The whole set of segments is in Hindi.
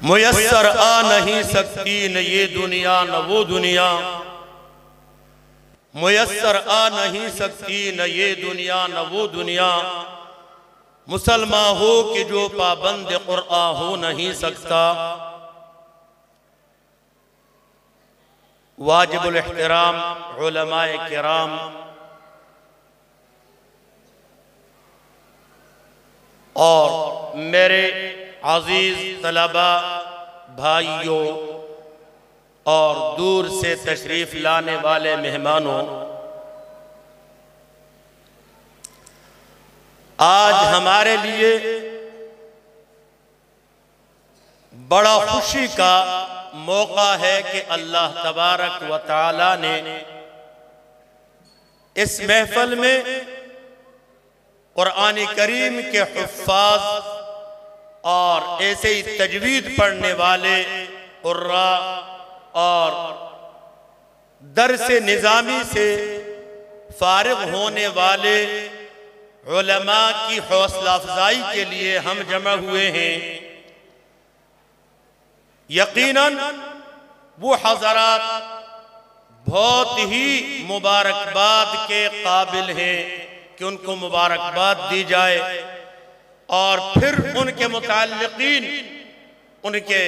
मुयस्सर आ नहीं सकती न ये दुनिया न वो दुनिया, मुयस्सर आ नहीं सकती न ये दुनिया न वो दुनिया, मुसलमान हो कि जो पाबंद कुरआन हो नहीं सकता। वाजिबुल इहतराम उलमाए किराम, और मेरे अजीज तलबा भाइयों और दूर से तशरीफ लाने वाले मेहमानों, आज हमारे लिए बड़ा खुशी का मौका है कि अल्लाह तबारक व तआला ने इस महफिल में कुरान करीम के हुफ्फाज और ऐसे ही तजवीद पढ़ने वाले कुर्रा और दर्स निज़ामी से फारिग होने वाले उलमा की हौसला अफजाई के लिए हम जमा हुए हैं। यकीनन वो हज़रात बहुत ही मुबारकबाद के काबिल हैं कि उनको मुबारकबाद दी जाए, और फिर उनके मुताल्लिकीन, उनके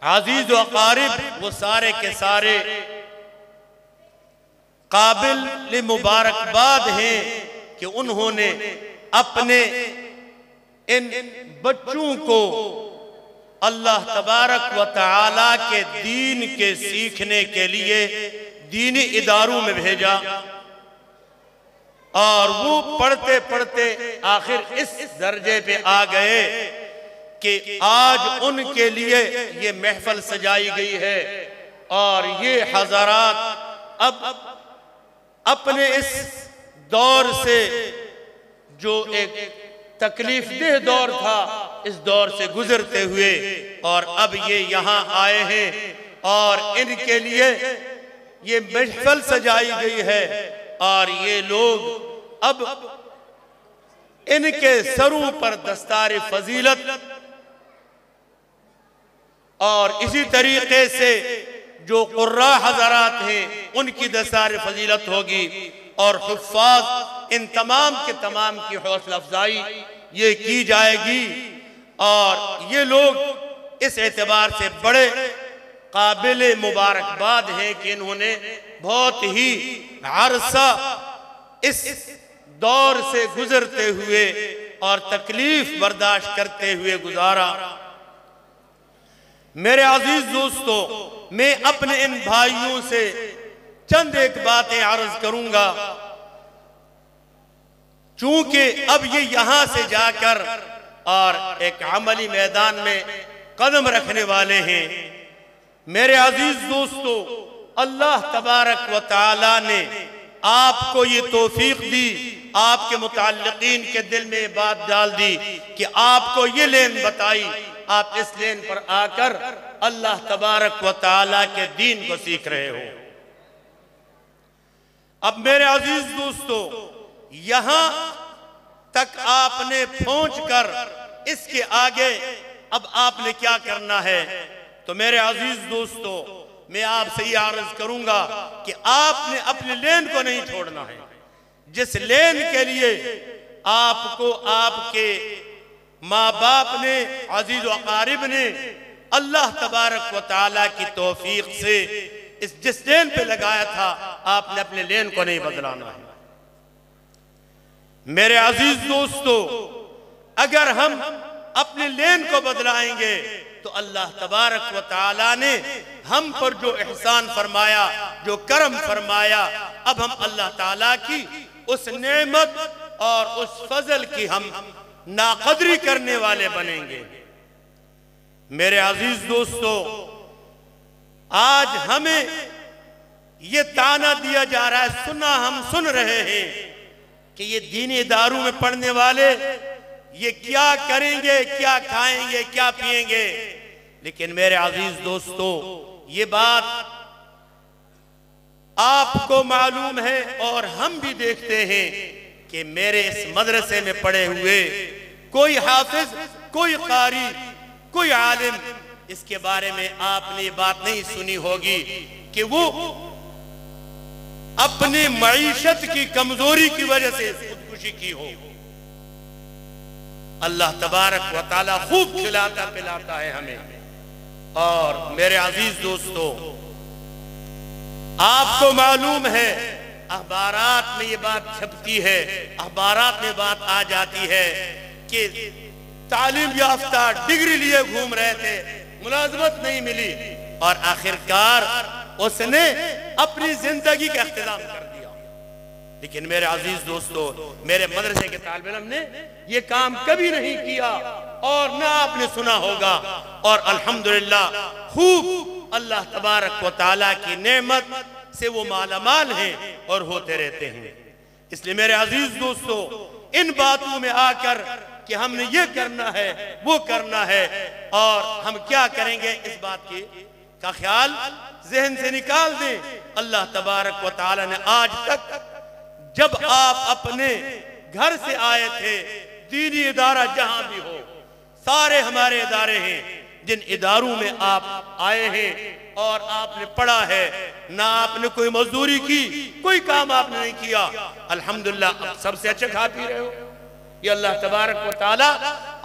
अजीज व अकारिब वो सारे के सारे काबिल मुबारकबाद हैं कि उन्होंने अपने इन बच्चों को अल्लाह तबारक व तआला के दीन के सीखने के लिए दीनी इदारों में भेजा, और वो पढ़ते पढ़ते आखिर इस दर्जे पे आ गए कि आज उनके लिए ये महफिल सजाई गई है, और ये हज़रात अब अपने इस दौर से, जो एक तकलीफ देह दौर था, इस दौर से गुजरते हुए और अब ये यहाँ आए हैं, और इनके लिए ये महफिल सजाई गई है, और ये लोग अब इनके सरों पर दस्तार फजीलत, और इसी तरीके से जो कुर्रा हज़रात हैं उनकी दस्तार फजीलत होगी, और हुफ्फाज इन तमाम के तमाम की हौसला अफजाई ये की जाएगी। और ये लोग इस एतबार से बड़े काबिल मुबारकबाद हैं कि इन्होंने बहुत ही अरसा इस दौर से गुजरते हुए और तकलीफ बर्दाश्त करते हुए गुजारा। मेरे अजीज दोस्तों, मैं अपने इन भाइयों से चंद एक बातें अर्ज करूंगा, चूंकि अब ये यहां से जाकर और एक अमली मैदान में कदम रखने वाले हैं। मेरे अजीज दोस्तों, अल्लाह तबारक व तआला ने आपको ये तौफीक दी, आपके मुताल्लिकीन के दिल में ये बात डाल दी कि आपको ये लेन बताई, आप इस लेन पर आकर अल्लाह तबारक व तआला के दीन को सीख रहे हो। अब मेरे अजीज दोस्तों, यहां तक आपने पहुंचकर इसके आगे अब आपने क्या करना है? तो मेरे अजीज दोस्तों, मैं आपसे ये अर्ज करूंगा कि आपने अपने लेन को नहीं छोड़ना है। जिस लेन के लिए आपको आपके माँ बाप ने, अजीज व अकारिब ने अल्लाह तबारक व तआला की तौफीक से जिस लेन पे लगाया था, आपने अपने लेन को नहीं बदलाना है। मेरे अजीज दोस्तों, अगर हम अपने लेन को बदलाएंगे तो अल्लाह तबारक व तआला ने हम पर जो एहसान फरमाया, जो करम फरमाया, अब हम अल्लाह ताला की उस नेमत और उस फजल की हम नाकदरी करने वाले बनेंगे। मेरे अजीज दोस्तों, आज हमें ये ताना दिया जा रहा है, सुना हम सुन रहे हैं कि ये दीनी इदारों में पढ़ने वाले ये क्या करेंगे, क्या खाएंगे, क्या पिएंगे। लेकिन मेरे अजीज दोस्तों, ये बात आपको मालूम है और हम भी देखते हैं कि मेरे इस मदरसे में पढ़े हुए कोई हाफिज, कोई कारी, कोई आलिम इसके बारे में आपने ये बात नहीं सुनी होगी कि वो अपनी मईशत की कमजोरी की वजह से खुदकुशी की हो। अल्लाह तबारक व तआला खूब खिलाता पिलाता है हमें। और मेरे अजीज दोस्तों, आपको मालूम है अखबारात में ये बात छपती है, अखबारात में बात आ जाती है कि तालीम याफ्ता डिग्री लिए घूम रहे थे, मुलाजमत नहीं मिली और आखिरकार उसने अपनी जिंदगी का इख्तिताम कर दिया। लेकिन मेरे अजीज दोस्तों, मेरे मदरसे के तालिब इल्म ने ये काम कभी नहीं किया और ना आपने सुना होगा। और अल्हम्दुलिल्लाह खूब अल्लाह तबारक व तआला की नेमत से वो मालामाल हैं और होते रहते हैं। इसलिए मेरे अजीज दोस्तों, इन बातों में आकर कि हमने ये करना है वो करना है और हम क्या करेंगे, इस बात की का ख्याल जहन से निकाल दें। अल्लाह तबारक व तआला ने आज तक जब आप अपने घर से आए थे, दीनी इदारा जहां भी हो, सारे हमारे इदारे हैं जिन इदारों में आप आए हैं और आपने पढ़ा है, ना आपने कोई मजदूरी की, कोई काम आपने नहीं किया, अल्हम्दुलिल्लाह आप सबसे अच्छा खा पी रहे हो। ये अल्लाह तबारक व तआला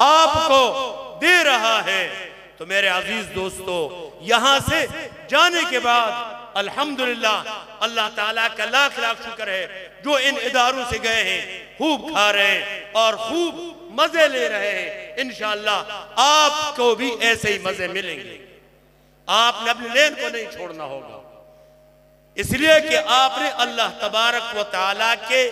आपको दे रहा है। तो मेरे अजीज दोस्तों, यहां से जाने के बाद अल्हम्दुलिल्लाह अल्लाह ताला का लाख लाख शुक्र है जो इन इदारों से गए हैं, खूब खा रहे हैं और खूब मजे ले रहे हैं। इंशाअल्लाह आपको भी ऐसे ही मजे मिलेंगे। आपने अपने लेन को नहीं छोड़ना होगा, इसलिए कि आपने अल्लाह तबारक व तआला के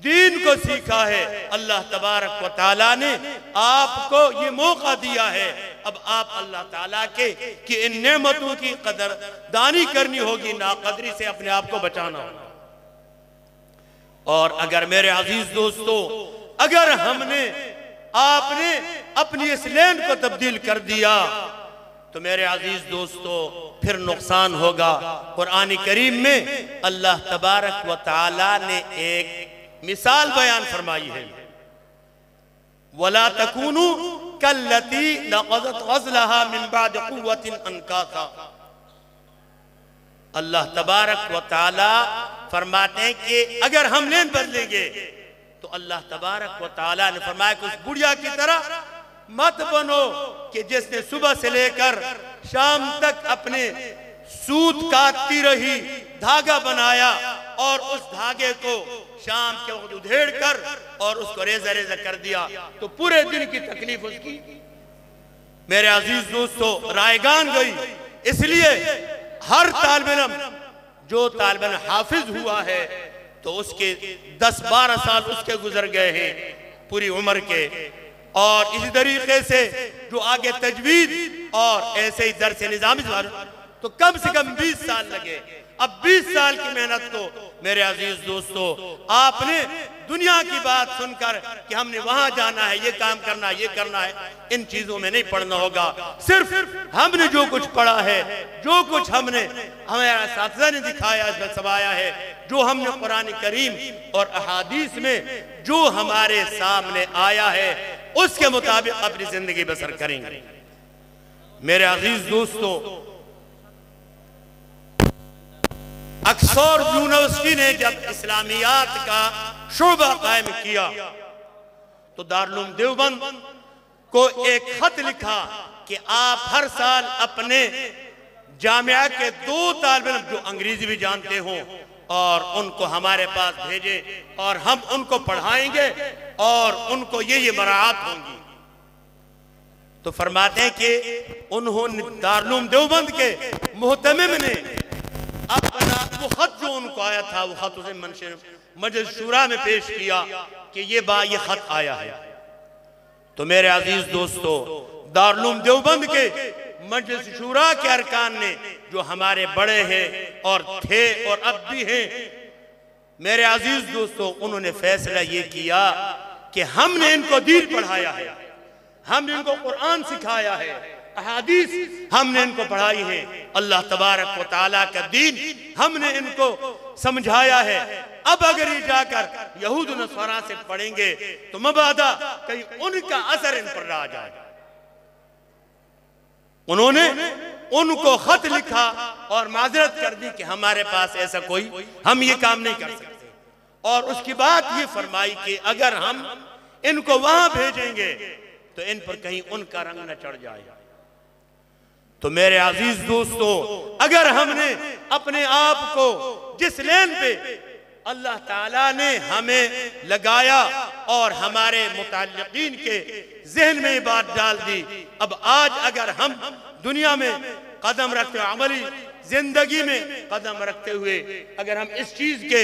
दीन को सीखा है। अल्लाह तबारक व तआला ने आपको ये मौका दिया है। अब आप अल्लाह ताला के कि इन नेमतों की कदरदानी करनी होगी, नाकदरी से अपने आप को बचाना होगा। और अगर मेरे अजीज दोस्तों, अगर आपने अपनी इस लेन को तब्दील कर दिया तो मेरे अजीज दोस्तों फिर नुकसान होगा। कुरान करीम में अल्लाह तबारक व तआला ने एक मिसाल बयान फरमाई है, वला तकूनु कल्लती नक़ज़त ग़ज़लहा मिन बाद क़ुव्वतिन अनकासा। अल्लाह तबारक व तआला फरमाते हैं कि अगर हम लेन बदलेंगे तो अल्लाह तबारक व तआला ने फरमाया कि उस बुढ़िया की तरह मत बनो कि जिसने सुबह से लेकर शाम तक अपने सूत काटती रही, धागा बनाया और उस धागे को शाम के वक्त उधेड़ कर और उसको रेजा रेजा कर दिया तो पूरे दिन की तकलीफ उसकी मेरे अजीज दोस्तों रायगान गई। इसलिए हर तालिब इल्म जो तालिब इल्म हाफिज हुआ है तो उसके 10-12 साल उसके गुजर गए हैं पूरी उम्र के। और इसी तरीके से जो आगे तजवीद और ऐसे ही दर्स निज़ामी तो कम से कम 20 साल लगे। अब 20 साल की मेहनत को मेरे अजीज दोस्तों आपने दुनिया की बात सुनकर कि हमने वहां जाना है, ये काम करना है, ये करना है, इन चीजों में नहीं पढ़ना होगा। सिर्फ हमने जो कुछ पढ़ा है, जो कुछ हमने हमारे असातिज़ा ने दिखाया समाया है, जो हमने कुरान करीम और अहादीस में जो हमारे सामने आया है उसके मुताबिक अपनी जिंदगी बसर करेंगे। मेरे अजीज दोस्तों, ऑक्सफोर्ड यूनिवर्सिटी ने जब इस्लामियात का शोबा कायम किया तो दारुल उलूम देवबंद को एक खत लिखा कि आप हर साल अपने जामिया के 2 तालिब इल्म जो अंग्रेजी भी जानते हों और उनको हमारे पास भेजें और हम उनको पढ़ाएंगे और उनको ये मराहत होंगी। तो फरमाते हैं कि उन्होंने दारुल उलूम देवबंद के मुहतमिम ने अपना वो खत जो उनको आया था वो खत उसे मजलिस शूरा में पेश किया कि ये खत आया है। तो मेरे अजीज दोस्तों, दारुल उलूम देवबंद के मजलिस शूरा के अरकान ने जो हमारे बड़े हैं और थे और अब भी हैं, मेरे अजीज दोस्तों, उन्होंने फैसला ये किया कि हमने इनको दीन पढ़ाया है, हमने इनको कुरान सिखाया है, अहादीस हमने इनको पढ़ाई है, अल्लाह तबारक व तआला का दीन हमने इनको समझाया है। अब अगर ये जाकर यहूद नसवारा से पढ़ेंगे तो मबादा कहीं उनका असर इन पर आ जाए। उन्होंने उनको खत लिखा और माजरत कर दी कि हमारे पास ऐसा कोई, हम ये काम नहीं कर सकते। और उसकी बात ये फरमाई कि अगर हम इनको वहां भेजेंगे तो इन पर कहीं उनका रंग न चढ़ जाए। तो मेरे अजीज दोस्तों, अगर हमने अपने आप को जिस लेन पे अल्लाह ताला ने हमें लगाया और हमारे मुताल्लिकीन के जहन में ये बात डाल दी, अब आज अगर हम दुनिया में कदम रखते हुए, अमली जिंदगी में कदम रखते हुए अगर हम इस चीज के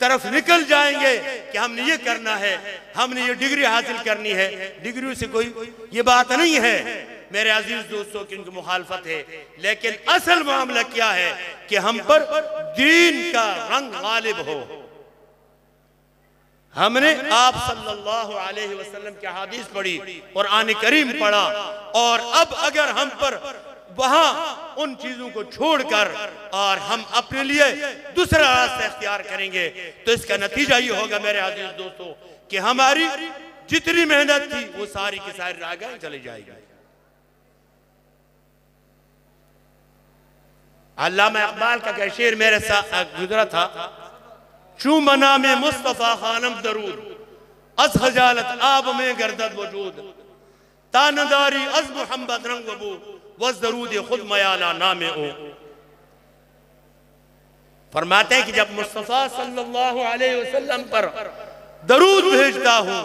तरफ निकल जाएंगे कि हमने ये करना है, हमने ये डिग्री हासिल करनी है, डिग्री से कोई ये बात नहीं है मेरे अजीज दोस्तों की उनकी मुखालफत है। लेकिन असल मामला क्या है कि हम पर दीन का रंग गालिब हो। हमने आप सल्लल्लाहु अलैहि वसल्लम की हदीस पढ़ी, कुरान करीम पढ़ा, और अब अगर हम पर वहां उन चीजों को छोड़कर और हम अपने लिए दूसरा रास्ता इख्तियार करेंगे तो इसका नतीजा ये होगा मेरे अजीज दोस्तों कि हमारी जितनी मेहनत थी वो सारी की सारी राह चली जाएगी। अल्लामा इकबाल का क्या शेर मेरे साथ गुजरा था, चू मना में मुस्तफा खानम दरूद अज खजालत आब में गर्दत वजूद तानदारी अज मोहम्मद रंग वबू वज दरूद खुद मयाला नामे ओ। फरमाते हैं कि जब मुस्तफा सल्लल्लाहु अलैहि वसल्लम पर दरूद भेजता हूं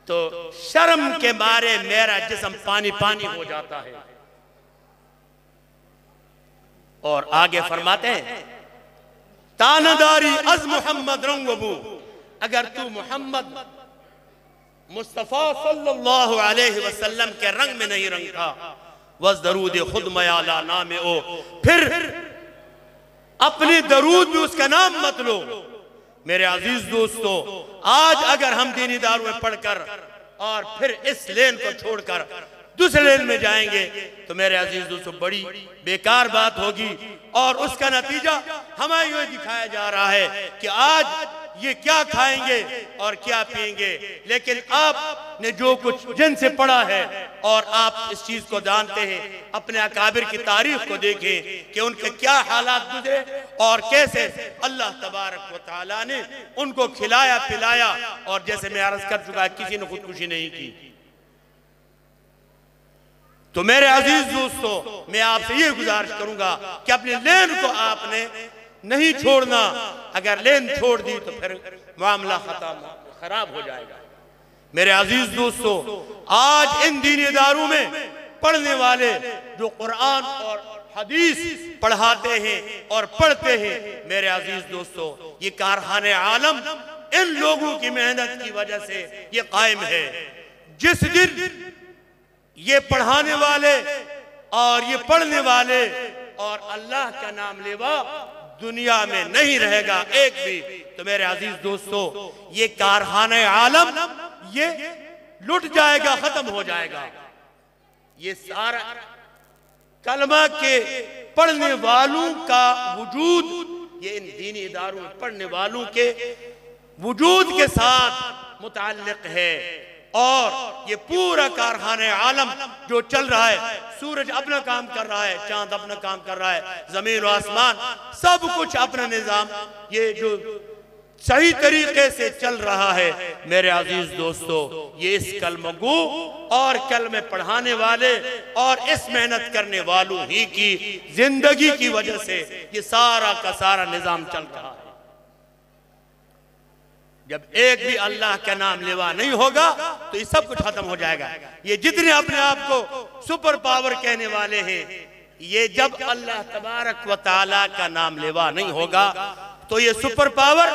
तो शर्म के मारे मेरा जिस्म पानी पानी हो जाता है। और आगे फरमाते हैं तानादारी अज मोहम्मद रंग वबू, अगर तू मोहम्मद मुस्तफा सल्लल्लाहु अलैहि वसल्लम के रंग में नहीं रंगता, वज दरूद खुद मयाला नामे ओ, फिर अपने दरूद में उसका नाम मत लो। मेरे अजीज दोस्तों, आज अगर हम दीनी दारू में पढ़कर और फिर इस लेन को छोड़कर दूसरे लेन में जाएंगे तो मेरे अजीज दोस्तों बड़ी बेकार बात होगी। और उसका नतीजा हमें ये दिखाया जा रहा है कि आज ये क्या खाएंगे और क्या पिएंगे, लेकिन आपने जो कुछ जिनसे पढ़ा है और आप इस चीज को जानते हैं, अपने अकाबिर की तारीफ को देखें कि उनके क्या हालात गुजरे और कैसे अल्लाह तबारक व तआला ने उनको खिलाया पिलाया, और जैसे मैं अर्ज कर चुका किसी ने खुदकुशी नहीं की। तो मेरे अजीज दोस्तों, मैं आपसे ये गुजारिश करूंगा कि अपने लेन को आपने नहीं छोड़ना। अगर लेन छोड़ दी तो फिर मामला खत्म खराब हो जाएगा। मेरे अजीज दोस्तों, आज इन दीनी इदारों में पढ़ने वाले जो कुरान और हदीस पढ़ाते हैं और पढ़ते हैं, मेरे अजीज दोस्तों, ये कारखाने आलम इन लोगों की मेहनत की वजह से ये कायम है। जिस दिन ये पढ़ाने वाले और ये पढ़ने वाले और अल्लाह का नाम लेवा दुनिया में नहीं रहेगा एक भी, तो मेरे अजीज दोस्तों ये कारखाने आलम ये लुट जाएगा, खत्म हो जाएगा। ये सारा कलमा के पढ़ने वालों का वजूद ये इन दीनी इदारों में पढ़ने वालों के वजूद के साथ मुताल्लिक है। और ये पूरा कारखाने आलम जो चल रहा है, सूरज अपना काम कर रहा है, चांद अपना काम कर रहा है, जमीन और आसमान सब कुछ अपना निजाम ये जो सही तरीके से चल रहा है। मेरे अजीज दोस्तों, ये इस कलमगू और कलमे पढ़ाने वाले और इस मेहनत करने वालों ही की जिंदगी की वजह से ये सारा का सारा निजाम चल रहा है। जब एक भी अल्लाह का नाम लेवा नहीं होगा तो ये सब कुछ खत्म हो जाएगा। ये जितने अपने आप को सुपर पावर कहने वाले हैं, ये जब अल्लाह तबारक व तआला का नाम लेवा नहीं होगा तो ये super power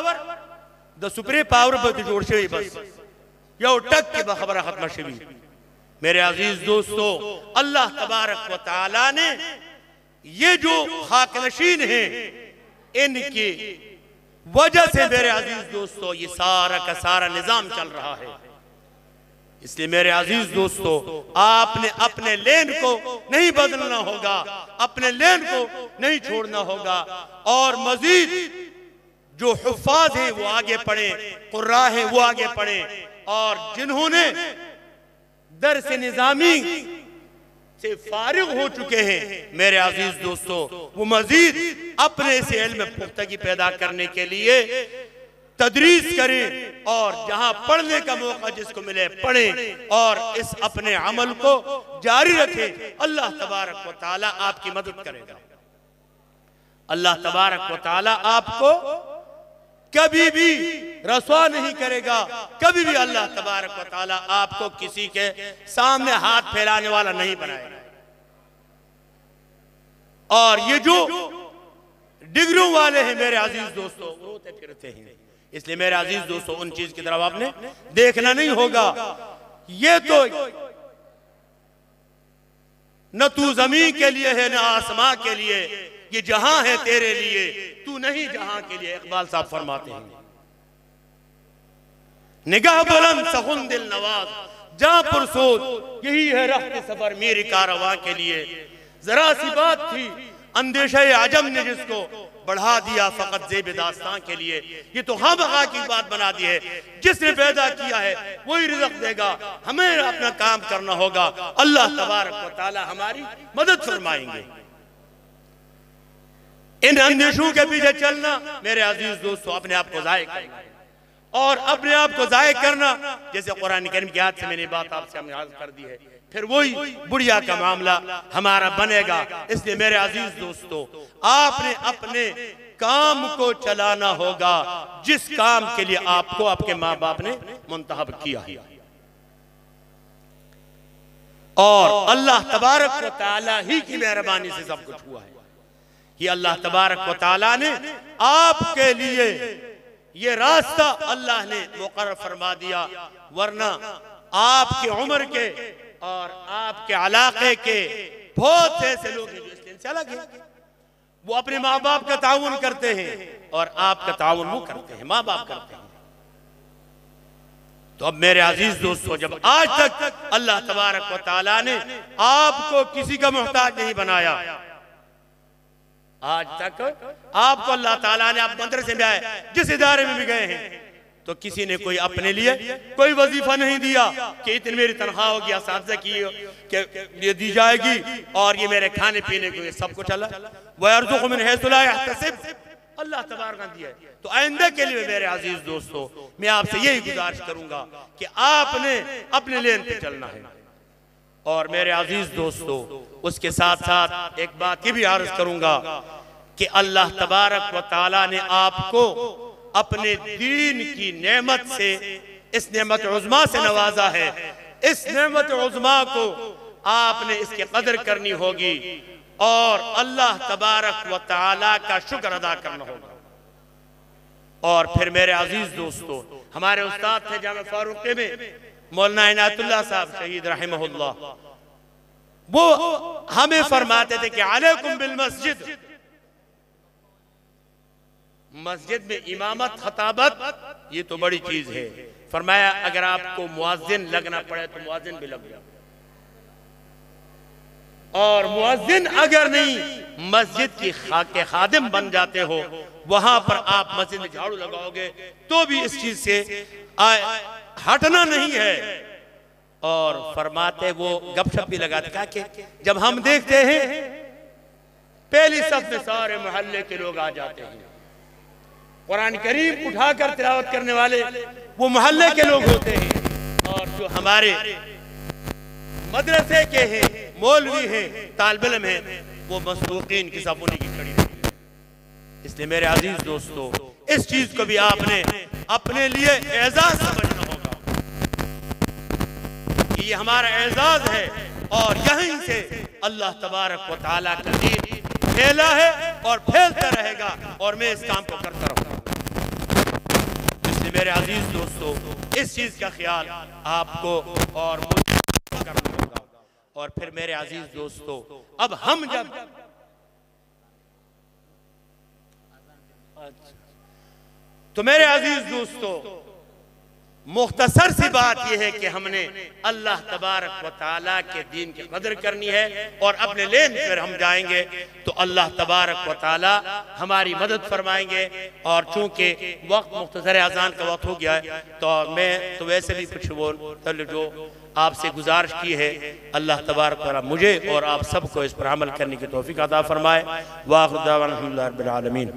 the super power पर जोड़ से बस यो टक के बखबर खत्म शबी। मेरे अजीज दोस्तों, अल्लाह तबारक व तआला ने ये जो खाकनशीन है इनकी वजह से मेरे अजीज दोस्तों ये सारा का सारा निजाम चल रहा है। इसलिए मेरे अजीज दोस्तों, आपने अपने लेन को नहीं बदलना होगा, अपने लेन को नहीं छोड़ना होगा। और मजीद जो हुफ्फाज हैं वो आगे पढ़े, कुर्रा हैं वो आगे पढ़े, और जिन्होंने दर्स निजामी से फारिग हो चुके हैं, मेरे अजीज दोस्तों, वो मजीद अपने से इल्म पुख्तगी पैदा करने के लिए तदरीस करें और जहां पढ़ने का मौका जिसको मिले पढ़ें और इस अपने अमल को जारी रखें। अल्लाह तबारक व तआला आपकी मदद करेगा। अल्लाह तबारक व तआला आपको कभी भी रसवा नहीं करेगा। कभी भी अल्लाह तबारक व तआला आपको किसी के सामने हाथ फैलाने वाला नहीं बनाएगा। और ये जो डिग्रियों वाले हैं मेरे अजीज दोस्तों, रोते फिरते हैं, इसलिए मेरे अजीज दोस्तों उन चीज की तरफ आपने देखना नहीं होगा। ये तो न तू जमीन के लिए है न आसमां के लिए, ये जहां है तेरे लिए, तू नहीं जहां के लिए। इकबाल साहब फरमाते हैं, निगाह बुलंद सखुन दिल नवाज, जहां पुरसोद यही है राह सफर मेरी कारवां के लिए। जरा सी बात थी अंदेशा आजम ने जिसको बढ़ा दिया फकत ज़ेब दास्तां के लिए। ये तो हाँ बगा की बात बना दी है। जिसने पैदा किया है वही रिज़्क़ देगा, हमें अपना काम करना होगा। अल्लाह तबारक व तआला हमारी मदद फरमाएंगे। इन अंदेशों के पीछे चलना मेरे अजीज दोस्तों अपने आप को ज़ाय करना, और अपने आप को ज़ाय करना जैसे कुरान करीम की आयत से मैंने बात आपसे हमने अर्ज़ कर दी है, फिर वही बुढ़िया का मामला हमारा बनेगा। इसलिए मेरे अजीज दोस्तों आपने अपने काम को चलाना होगा जिस काम के लिए आपको आपके माँ बाप ने मुंतखब किया है। और अल्लाह तबारक व तआला ही की मेहरबानी से सब कुछ हुआ है। ये अल्लाह तबारक व तआला ने आपके लिए ये रास्ता अल्लाह ने मुकर्रर फरमा दिया, वरना आपके उम्र के और आपके इलाके के बहुत से ऐसे लोग हैं जो इस दिन से अलग हैं। वो अपने माँ बाप का ताउन करते हैं और आपका ताउन वो करते हैं, माँ बाप करते हैं। तो अब मेरे अजीज दोस्तों, जब आज तक अल्लाह तबारक व तआला ने आपको किसी का मोहताज नहीं बनाया, आज तक आपको अल्लाह ताला ने, आप मदरसे में आए, जिस इदारे में भी गए हैं, तो किसी ने कोई अपने लिए कोई वजीफा नहीं दिया कि इतनी मेरी तनख्वाह होगी असातिज़ा की ये दी जाएगी और ये मेरे खाने पीने को, ये सब कुछ अल्लाह वयरज़ुक़ु मिन हैसु ला यहतसिब अल्लाह तबारक ने दिया है। तो आइंदा के लिए मेरे अजीज दोस्तों मैं आपसे यही गुजारिश करूंगा कि आपने अपने लेन पे चलना है। और मेरे अजीज दोस्तों उसके साथ साथ एक बात ये भी अर्ज करूंगा कि अल्लाह तबारक व तआला ने आपको अपने दीन की नेमत से, इस नेमत उज़्मा से नवाजा है। इस नेमत उज़्मा को आपने इसकी कदर करनी होगी और अल्लाह तबारक व तआला का शुक्र अदा करना होगा। और फिर मेरे अजीज दोस्तों हमारे उस्ताद थे जामे फारूकी में मौलाना इनायतुल्लाह साहब शहीद रहमहुल्लाह, वो हमें फरमाते थे कि अलैकुम बिल मस्जिद, मस्जिद में इमामत खताबत ये तो बड़ी चीज है। फरमाया अगर आपको मुअज्जिन लगना पड़े तो मुअज्जिन भी लग जाओ, और मुअज्जिन अगर नहीं मस्जिद की के खादिम बन जाते हो, वहां पर आप मस्जिद में झाड़ू लगाओगे तो भी इस चीज से हटना नहीं है। और फरमाते वो गपशप भी लगाते कहा कि जब हम देखते हैं पहली सफ में सारे मोहल्ले के लोग आ जाते हैं, कुरान करीम उठाकर तिलावत करने वाले वो मोहल्ले के लोग होते हैं, और जो हमारे मदरसे के हैं, मौलवी हैं, तालिब इल्म हैं, वो मसरूकीन की सफ उन्हीं की खड़ी रहती है। इसलिए मेरे अजीज दोस्तों इस चीज को भी आपने अपने लिए एजाज समझना होगा कि ये हमारा एजाज है और यहीं से अल्लाह तबारक व तआला का दीन फैला है और फैलता रहेगा, और मैं इस काम को करता रहूंगा। इसलिए मेरे अजीज दोस्तों इस चीज का ख्याल आपको और मुझे करना होगा। और फिर मेरे अजीज दोस्तों अब हम जब तो मेरे अजीज दोस्तों मुख्तसर सी बात यह है कि हमने अल्लाह तबारक व तआला के दीन की कदर करनी है, और अपने लेन पर हम जाएंगे तो अल्लाह तबारक व तआला हमारी मदद फरमाएंगे। और चूंकि वक्त मुख्तसर अज़ान का वक्त हो गया है तो मैं तो वैसे भी कुछ वो जो आपसे गुजारिश की है, अल्लाह तबारक व तआला मुझे और आप सबको इस पर अमल करने की तौफीक अता फरमाए। वाखिर दावाना अल्हम्दुलिल्लाहि रब्बिल आलमीन।